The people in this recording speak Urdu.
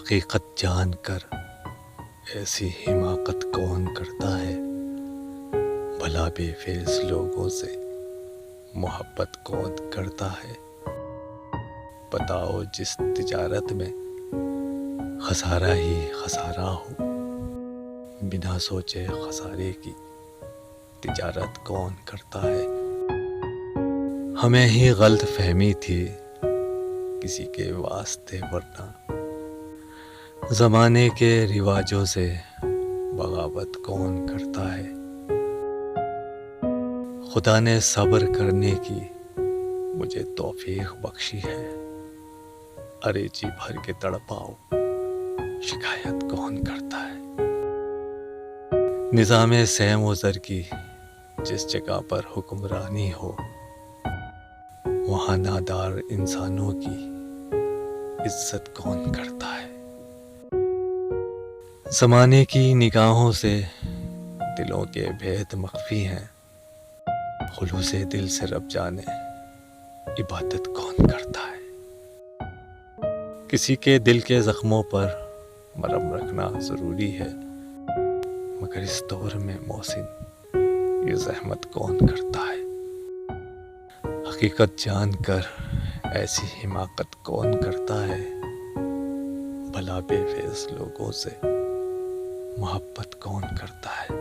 حقیقت جان کر ایسی حماقت کون کرتا ہے؟ بھلا بے فیض لوگوں سے محبت کون کرتا ہے؟ بتاؤ جس تجارت میں خسارہ ہی خسارہ ہو، بنا سوچے خسارے کی تجارت کون کرتا ہے؟ ہمیں ہی غلط فہمی تھی کسی کے واسطے، ورنہ زمانے کے رواجوں سے بغاوت کون کرتا ہے؟ خدا نے صبر کرنے کی مجھے توفیق بخشی ہے، ارے جی بھر کے تڑپاؤ شکایت کون کرتا ہے؟ نظام سیم و زر کی جس جگہ پر حکمرانی ہو، وہاں نادار انسانوں کی عزت کون کرتا ہے؟ زمانے کی نگاہوں سے دلوں کے بھید مخفی ہیں، خلوص دل سے رب جانے عبادت کون کرتا ہے؟ کسی کے دل کے زخموں پر مرہم رکھنا ضروری ہے، مگر اس دور میں محسن یہ زحمت کون کرتا ہے؟ حقیقت جان کر ایسی حماقت کون کرتا ہے؟ بھلا بے فیض لوگوں سے محبت کون کرتا ہے؟